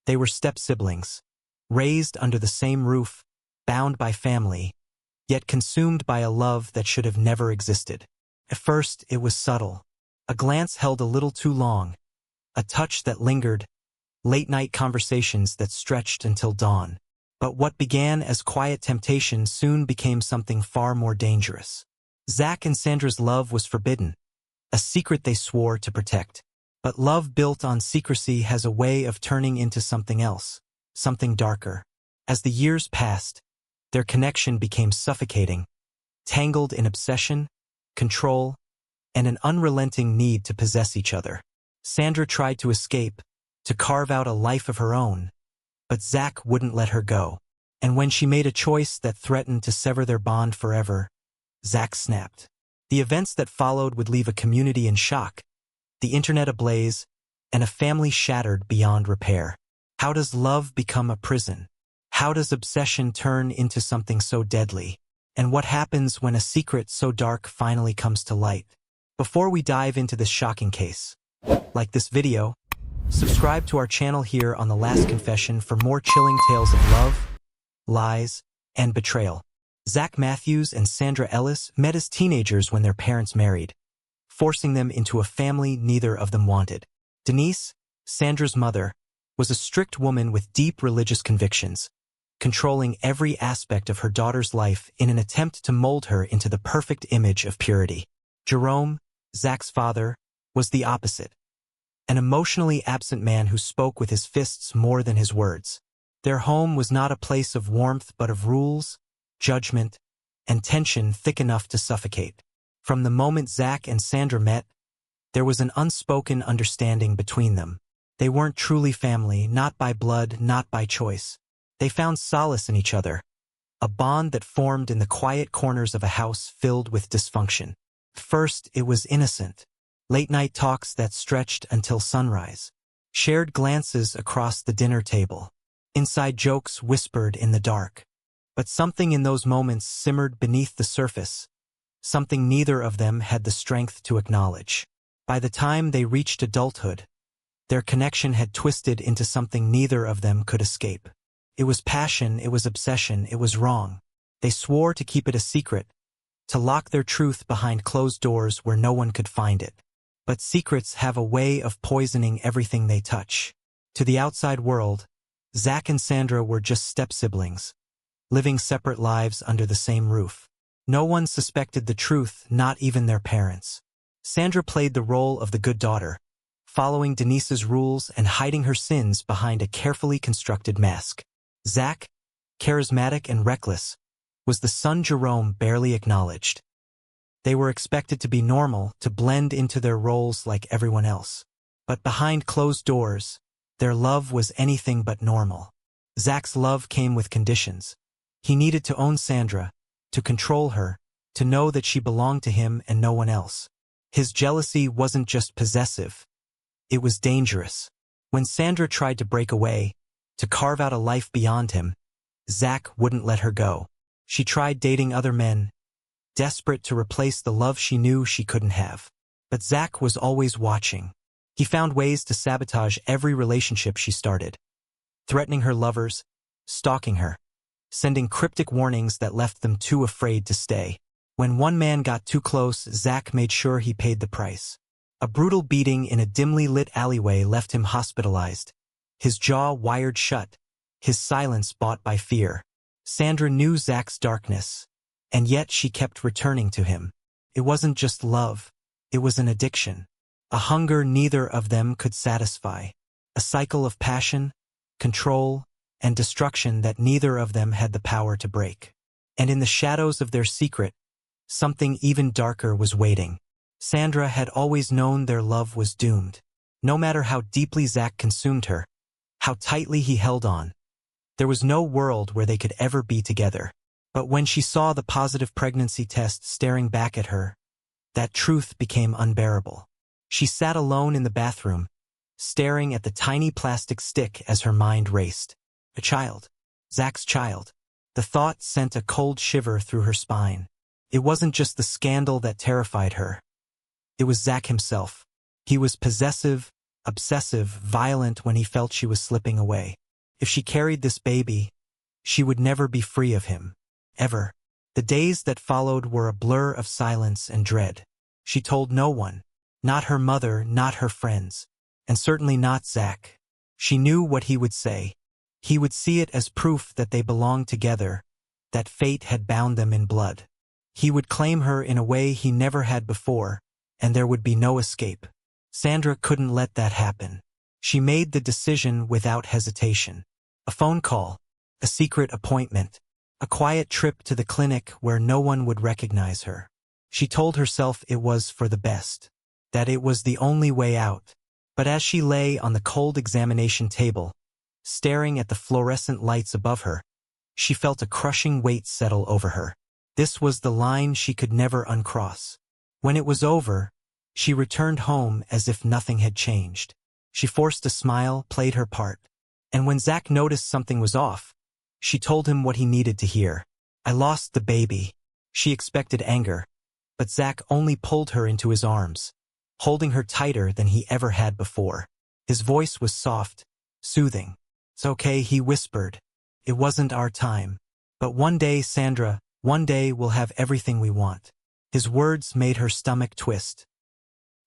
They were step-siblings, raised under the same roof, bound by family, yet consumed by a love that should have never existed. At first, it was subtle. A glance held a little too long, a touch that lingered, late-night conversations that stretched until dawn. But what began as quiet temptation soon became something far more dangerous. Zach and Sandra's love was forbidden, a secret they swore to protect. But love built on secrecy has a way of turning into something else, something darker. As the years passed, their connection became suffocating, tangled in obsession, control, and an unrelenting need to possess each other. Sandra tried to escape, to carve out a life of her own, but Zach wouldn't let her go. And when she made a choice that threatened to sever their bond forever, Zach snapped. The events that followed would leave a community in shock, the internet ablaze, and a family shattered beyond repair. How does love become a prison? How does obsession turn into something so deadly? And what happens when a secret so dark finally comes to light? Before we dive into this shocking case, like this video, subscribe to our channel here on The Last Confession for more chilling tales of love, lies, and betrayal. Zach Matthews and Sandra Ellis met as teenagers when their parents married, forcing them into a family neither of them wanted. Denise, Sandra's mother, was a strict woman with deep religious convictions, controlling every aspect of her daughter's life in an attempt to mold her into the perfect image of purity. Jerome, Zach's father, was the opposite, an emotionally absent man who spoke with his fists more than his words. Their home was not a place of warmth but of rules, judgment, and tension thick enough to suffocate. From the moment Zach and Sandra met, there was an unspoken understanding between them. They weren't truly family, not by blood, not by choice. They found solace in each other, a bond that formed in the quiet corners of a house filled with dysfunction. First, it was innocent. Late-night talks that stretched until sunrise. Shared glances across the dinner table. Inside jokes whispered in the dark. But something in those moments simmered beneath the surface, something neither of them had the strength to acknowledge. By the time they reached adulthood, their connection had twisted into something neither of them could escape. It was passion, it was obsession, it was wrong. They swore to keep it a secret, to lock their truth behind closed doors where no one could find it. But secrets have a way of poisoning everything they touch. To the outside world, Zach and Sandra were just step-siblings, living separate lives under the same roof. No one suspected the truth, not even their parents. Sandra played the role of the good daughter, following Denise's rules and hiding her sins behind a carefully constructed mask. Zach, charismatic and reckless, was the son Jerome barely acknowledged. They were expected to be normal, to blend into their roles like everyone else. But behind closed doors, their love was anything but normal. Zach's love came with conditions. He needed to own Sandra, to control her, to know that she belonged to him and no one else. His jealousy wasn't just possessive. It was dangerous. When Sandra tried to break away, to carve out a life beyond him, Zach wouldn't let her go. She tried dating other men, desperate to replace the love she knew she couldn't have. But Zach was always watching. He found ways to sabotage every relationship she started, threatening her lovers, stalking her, sending cryptic warnings that left them too afraid to stay. When one man got too close, Zach made sure he paid the price. A brutal beating in a dimly lit alleyway left him hospitalized, his jaw wired shut, his silence bought by fear. Sandra knew Zach's darkness, and yet she kept returning to him. It wasn't just love, it was an addiction, a hunger neither of them could satisfy, a cycle of passion, control, and destruction that neither of them had the power to break. And in the shadows of their secret, something even darker was waiting. Sandra had always known their love was doomed. No matter how deeply Zach consumed her, how tightly he held on, there was no world where they could ever be together. But when she saw the positive pregnancy test staring back at her, that truth became unbearable. She sat alone in the bathroom, staring at the tiny plastic stick as her mind raced. A child. Zach's child. The thought sent a cold shiver through her spine. It wasn't just the scandal that terrified her. It was Zach himself. He was possessive, obsessive, violent when he felt she was slipping away. If she carried this baby, she would never be free of him. Ever. The days that followed were a blur of silence and dread. She told no one. Not her mother, not her friends. And certainly not Zach. She knew what he would say. He would see it as proof that they belonged together, that fate had bound them in blood. He would claim her in a way he never had before, and there would be no escape. Sandra couldn't let that happen. She made the decision without hesitation. A phone call, a secret appointment, a quiet trip to the clinic where no one would recognize her. She told herself it was for the best, that it was the only way out. But as she lay on the cold examination table, staring at the fluorescent lights above her, she felt a crushing weight settle over her. This was the line she could never uncross. When it was over, she returned home as if nothing had changed. She forced a smile, played her part. And when Zach noticed something was off, she told him what he needed to hear. "I lost the baby." She expected anger, but Zach only pulled her into his arms, holding her tighter than he ever had before. His voice was soft, soothing. "It's okay," he whispered. "It wasn't our time. But one day, Sandra, one day we'll have everything we want." His words made her stomach twist.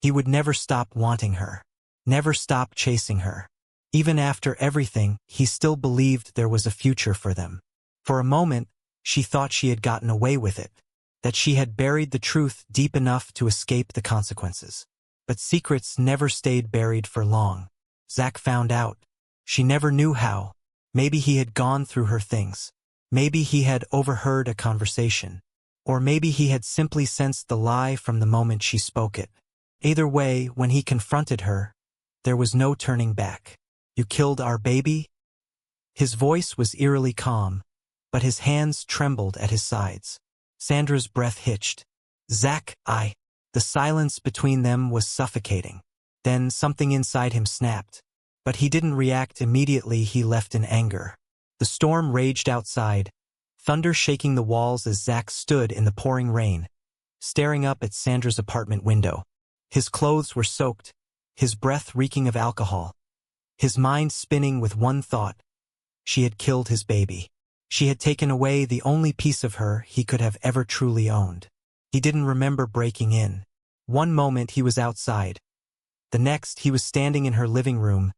He would never stop wanting her, never stop chasing her. Even after everything, he still believed there was a future for them. For a moment, she thought she had gotten away with it, that she had buried the truth deep enough to escape the consequences. But secrets never stayed buried for long. Zach found out. She never knew how. Maybe he had gone through her things. Maybe he had overheard a conversation. Or maybe he had simply sensed the lie from the moment she spoke it. Either way, when he confronted her, there was no turning back. "You killed our baby?" His voice was eerily calm, but his hands trembled at his sides. Sandra's breath hitched. "Zach, I..." The silence between them was suffocating. Then something inside him snapped. But he didn't react immediately. He left in anger. The storm raged outside, thunder shaking the walls as Zach stood in the pouring rain, staring up at Sandra's apartment window. His clothes were soaked, his breath reeking of alcohol, his mind spinning with one thought. She had killed his baby. She had taken away the only piece of her he could have ever truly owned. He didn't remember breaking in. One moment he was outside. The next he was standing in her living room,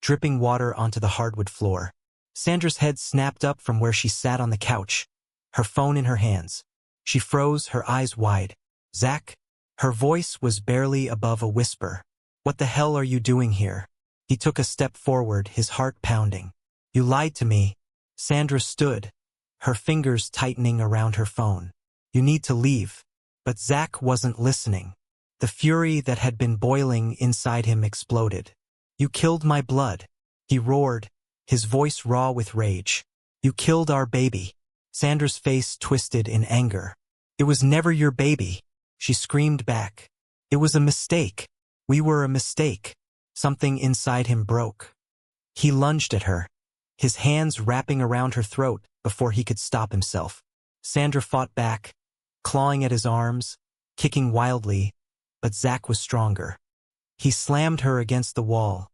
dripping water onto the hardwood floor. Sandra's head snapped up from where she sat on the couch, her phone in her hands. She froze, her eyes wide. "Zach?" Her voice was barely above a whisper. "What the hell are you doing here?" He took a step forward, his heart pounding. "You lied to me." Sandra stood, her fingers tightening around her phone. "You need to leave." But Zach wasn't listening. The fury that had been boiling inside him exploded. "You killed my blood," he roared, his voice raw with rage. "You killed our baby." Sandra's face twisted in anger. "It was never your baby," she screamed back. "It was a mistake. We were a mistake." Something inside him broke. He lunged at her, his hands wrapping around her throat before he could stop himself. Sandra fought back, clawing at his arms, kicking wildly, but Zach was stronger. He slammed her against the wall,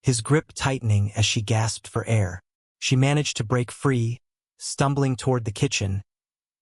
his grip tightening as she gasped for air. She managed to break free, stumbling toward the kitchen,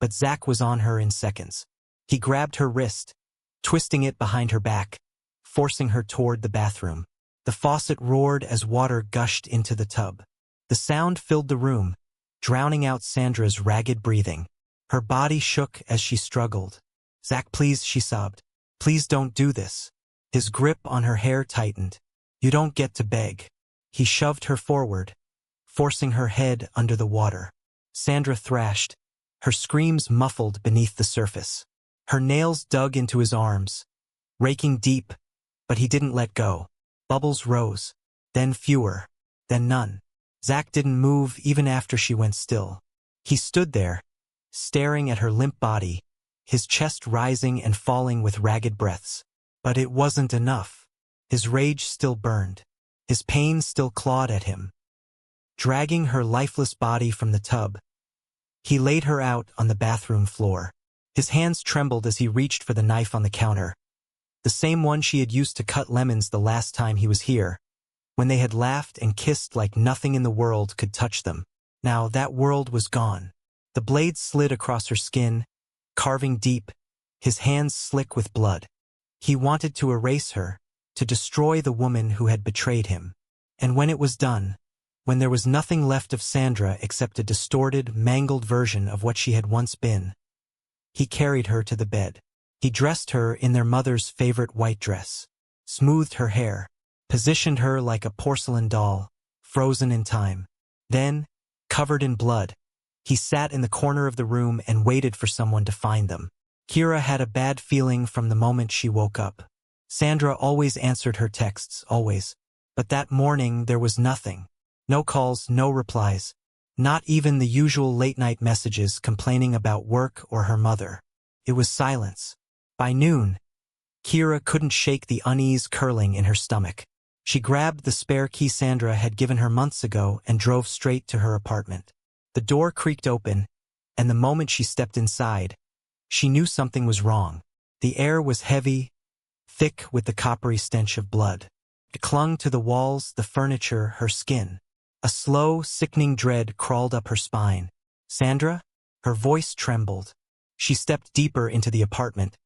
but Zach was on her in seconds. He grabbed her wrist, twisting it behind her back, forcing her toward the bathroom. The faucet roared as water gushed into the tub. The sound filled the room, drowning out Sandra's ragged breathing. Her body shook as she struggled. "Zach, please," she sobbed. "Please don't do this." His grip on her hair tightened. "You don't get to beg." He shoved her forward, forcing her head under the water. Sandra thrashed, her screams muffled beneath the surface. Her nails dug into his arms, raking deep, but he didn't let go. Bubbles rose, then fewer, then none. Zach didn't move even after she went still. He stood there, staring at her limp body, his chest rising and falling with ragged breaths. But it wasn't enough. His rage still burned. His pain still clawed at him. Dragging her lifeless body from the tub, he laid her out on the bathroom floor. His hands trembled as he reached for the knife on the counter. the same one she had used to cut lemons the last time he was here, when they had laughed and kissed like nothing in the world could touch them. Now that world was gone. The blade slid across her skin, carving deep, his hands slick with blood. He wanted to erase her, to destroy the woman who had betrayed him. And when it was done, when there was nothing left of Sandra except a distorted, mangled version of what she had once been, he carried her to the bed. He dressed her in their mother's favorite white dress, smoothed her hair, positioned her like a porcelain doll, frozen in time. Then, covered in blood, he sat in the corner of the room and waited for someone to find them. Kira had a bad feeling from the moment she woke up. Sandra always answered her texts, always. But that morning there was nothing. No calls, no replies. Not even the usual late-night messages complaining about work or her mother. It was silence. By noon, Kira couldn't shake the unease curling in her stomach. She grabbed the spare key Sandra had given her months ago and drove straight to her apartment. The door creaked open, and the moment she stepped inside, she knew something was wrong. The air was heavy, thick with the coppery stench of blood. It clung to the walls, the furniture, her skin. A slow, sickening dread crawled up her spine. Sandra? Her voice trembled. She stepped deeper into the apartment,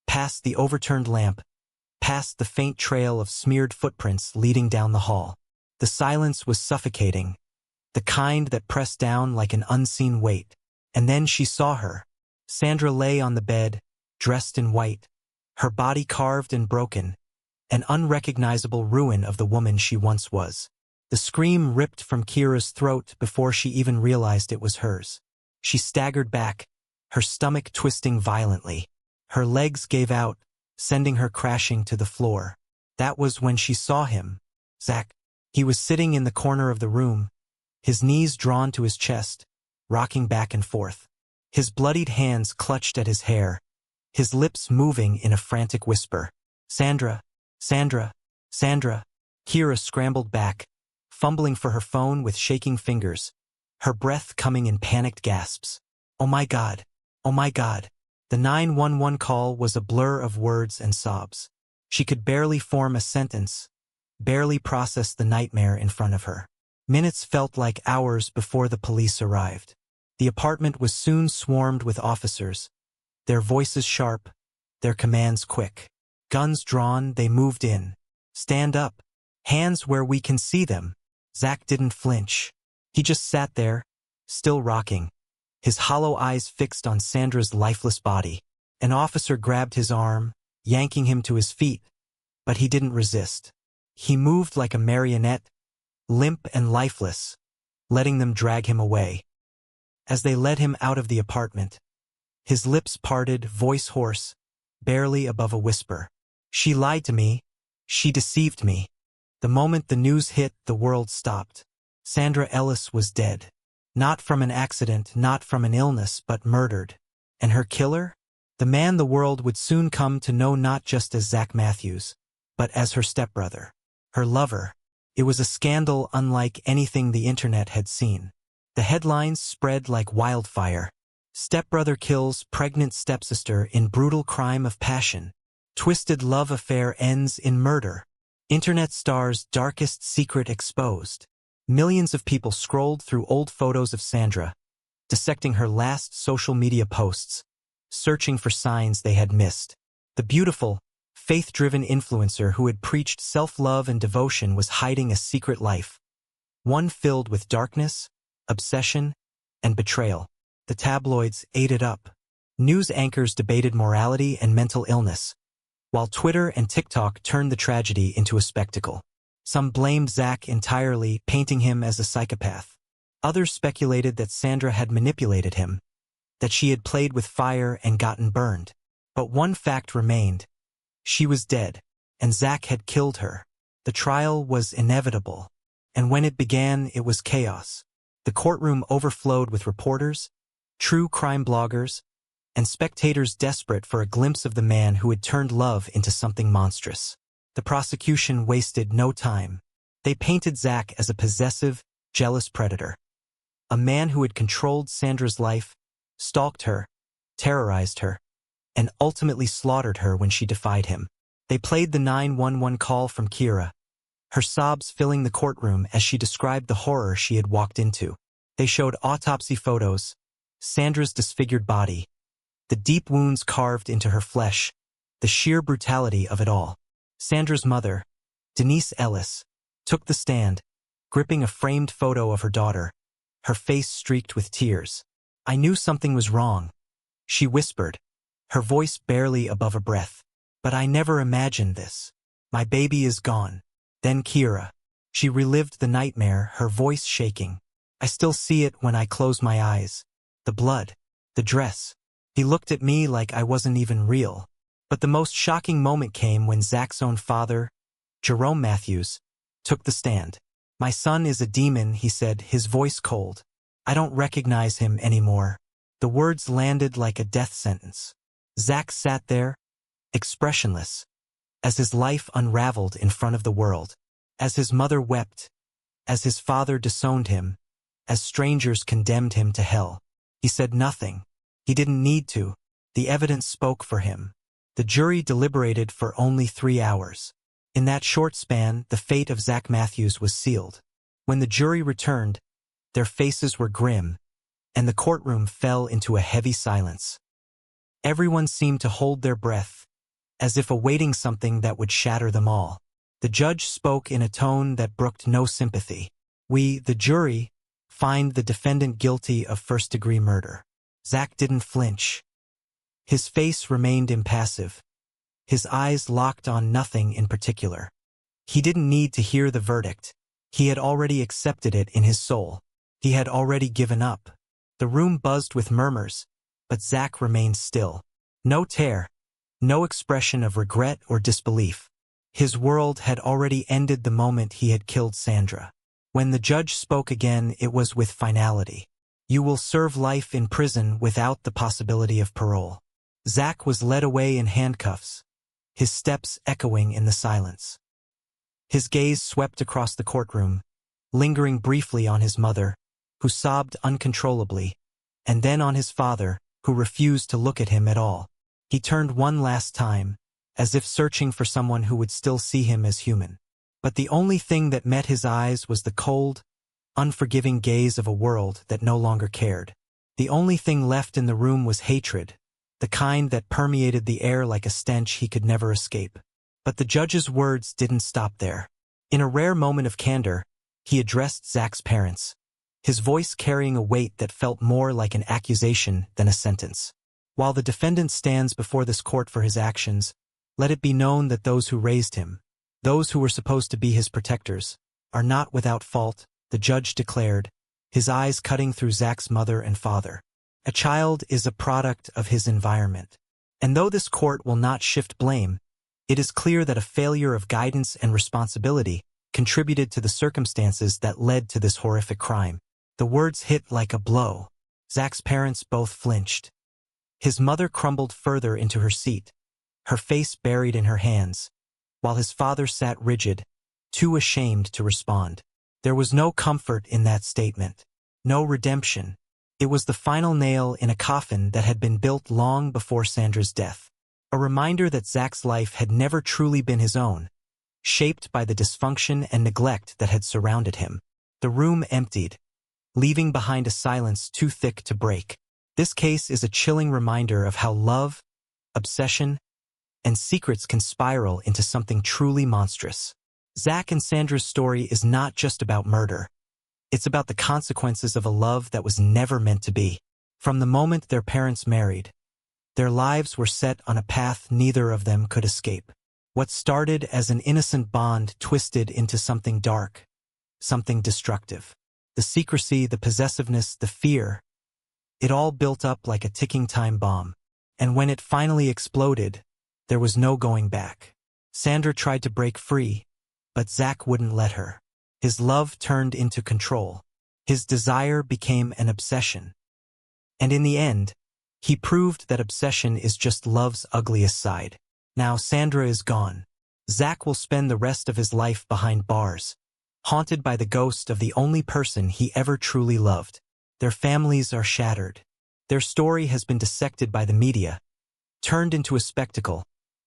past the overturned lamp, past the faint trail of smeared footprints leading down the hall. The silence was suffocating, the kind that pressed down like an unseen weight. And then she saw her. Sandra lay on the bed, dressed in white, her body carved and broken, an unrecognizable ruin of the woman she once was. The scream ripped from Kira's throat before she even realized it was hers. She staggered back, her stomach twisting violently. Her legs gave out, sending her crashing to the floor. That was when she saw him. Zach. He was sitting in the corner of the room, his knees drawn to his chest, rocking back and forth. His bloodied hands clutched at his hair, his lips moving in a frantic whisper. Sandra, Sandra, Sandra. Kira scrambled back, fumbling for her phone with shaking fingers, her breath coming in panicked gasps. Oh my God, oh my God. The 911 call was a blur of words and sobs. She could barely form a sentence, barely process the nightmare in front of her. Minutes felt like hours before the police arrived. The apartment was soon swarmed with officers, their voices sharp, their commands quick. Guns drawn, they moved in. Stand up. Hands where we can see them. Zach didn't flinch. He just sat there, still rocking, his hollow eyes fixed on Sandra's lifeless body. An officer grabbed his arm, yanking him to his feet, but he didn't resist. He moved like a marionette, limp and lifeless, letting them drag him away. As they led him out of the apartment, his lips parted, voice hoarse, barely above a whisper. She lied to me. She deceived me. The moment the news hit, the world stopped. Sandra Ellis was dead. Not from an accident, not from an illness, but murdered. And her killer? The man the world would soon come to know not just as Zach Matthews, but as her stepbrother, her lover. It was a scandal unlike anything the internet had seen. The headlines spread like wildfire. Stepbrother kills pregnant stepsister in brutal crime of passion. Twisted love affair ends in murder. Internet star's darkest secret exposed. Millions of people scrolled through old photos of Sandra, dissecting her last social media posts, searching for signs they had missed. The beautiful, faith-driven influencer who had preached self-love and devotion was hiding a secret life, one filled with darkness, obsession, and betrayal. The tabloids ate it up. News anchors debated morality and mental illness, while Twitter and TikTok turned the tragedy into a spectacle. Some blamed Zach entirely, painting him as a psychopath. Others speculated that Sandra had manipulated him, that she had played with fire and gotten burned. But one fact remained. She was dead, and Zach had killed her. The trial was inevitable, and when it began, it was chaos. The courtroom overflowed with reporters, true crime bloggers, and spectators desperate for a glimpse of the man who had turned love into something monstrous. The prosecution wasted no time. They painted Zach as a possessive, jealous predator. A man who had controlled Sandra's life, stalked her, terrorized her, and ultimately slaughtered her when she defied him. They played the 911 call from Kira, her sobs filling the courtroom as she described the horror she had walked into. They showed autopsy photos, Sandra's disfigured body, the deep wounds carved into her flesh, the sheer brutality of it all. Sandra's mother, Denise Ellis, took the stand, gripping a framed photo of her daughter, her face streaked with tears. "I knew something was wrong," she whispered, her voice barely above a breath. "But I never imagined this. My baby is gone." Then Kira. She relived the nightmare, her voice shaking. "I still see it when I close my eyes. The blood. The dress. He looked at me like I wasn't even real." But the most shocking moment came when Zach's own father, Jerome Matthews, took the stand. "My son is a demon," he said, his voice cold. "I don't recognize him anymore." The words landed like a death sentence. Zach sat there, expressionless, as his life unraveled in front of the world, as his mother wept, as his father disowned him, as strangers condemned him to hell. He said nothing. He didn't need to. The evidence spoke for him. The jury deliberated for only 3 hours. In that short span, the fate of Zach Matthews was sealed. When the jury returned, their faces were grim, and the courtroom fell into a heavy silence. Everyone seemed to hold their breath, as if awaiting something that would shatter them all. The judge spoke in a tone that brooked no sympathy. "We, the jury, find the defendant guilty of first-degree murder." Zach didn't flinch. His face remained impassive, his eyes locked on nothing in particular. He didn't need to hear the verdict. He had already accepted it in his soul. He had already given up. The room buzzed with murmurs, but Zach remained still. No tear, no expression of regret or disbelief. His world had already ended the moment he had killed Sandra. When the judge spoke again, it was with finality. "You will serve life in prison without the possibility of parole." Zach was led away in handcuffs, his steps echoing in the silence. His gaze swept across the courtroom, lingering briefly on his mother, who sobbed uncontrollably, and then on his father, who refused to look at him at all. He turned one last time, as if searching for someone who would still see him as human. But the only thing that met his eyes was the cold, unforgiving gaze of a world that no longer cared. The only thing left in the room was hatred, the kind that permeated the air like a stench he could never escape. But the judge's words didn't stop there. In a rare moment of candor, he addressed Zach's parents, his voice carrying a weight that felt more like an accusation than a sentence. "While the defendant stands before this court for his actions, let it be known that those who raised him, those who were supposed to be his protectors, are not without fault," the judge declared, his eyes cutting through Zach's mother and father. "A child is a product of his environment. And though this court will not shift blame, it is clear that a failure of guidance and responsibility contributed to the circumstances that led to this horrific crime." The words hit like a blow. Zach's parents both flinched. His mother crumbled further into her seat, her face buried in her hands, while his father sat rigid, too ashamed to respond. There was no comfort in that statement, no redemption. It was the final nail in a coffin that had been built long before Sandra's death. A reminder that Zach's life had never truly been his own, shaped by the dysfunction and neglect that had surrounded him. The room emptied, leaving behind a silence too thick to break. This case is a chilling reminder of how love, obsession, and secrets can spiral into something truly monstrous. Zach and Sandra's story is not just about murder. It's about the consequences of a love that was never meant to be. From the moment their parents married, their lives were set on a path neither of them could escape. What started as an innocent bond twisted into something dark, something destructive. The secrecy, the possessiveness, the fear, it all built up like a ticking time bomb. And when it finally exploded, there was no going back. Sandra tried to break free, but Zach wouldn't let her. His love turned into control. His desire became an obsession. And in the end, he proved that obsession is just love's ugliest side. Now Sandra is gone. Zach will spend the rest of his life behind bars, haunted by the ghost of the only person he ever truly loved. Their families are shattered. Their story has been dissected by the media, turned into a spectacle,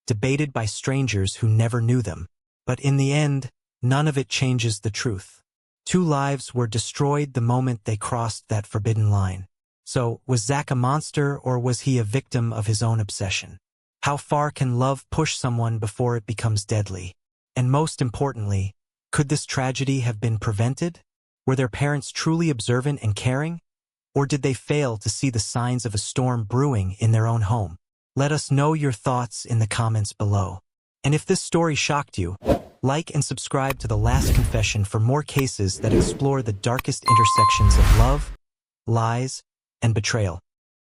debated by strangers who never knew them. But in the end, none of it changes the truth. 2 lives were destroyed the moment they crossed that forbidden line. So, was Zach a monster or was he a victim of his own obsession? How far can love push someone before it becomes deadly? And most importantly, could this tragedy have been prevented? Were their parents truly observant and caring? Or did they fail to see the signs of a storm brewing in their own home? Let us know your thoughts in the comments below. And if this story shocked you, like and subscribe to The Last Confession for more cases that explore the darkest intersections of love, lies, and betrayal.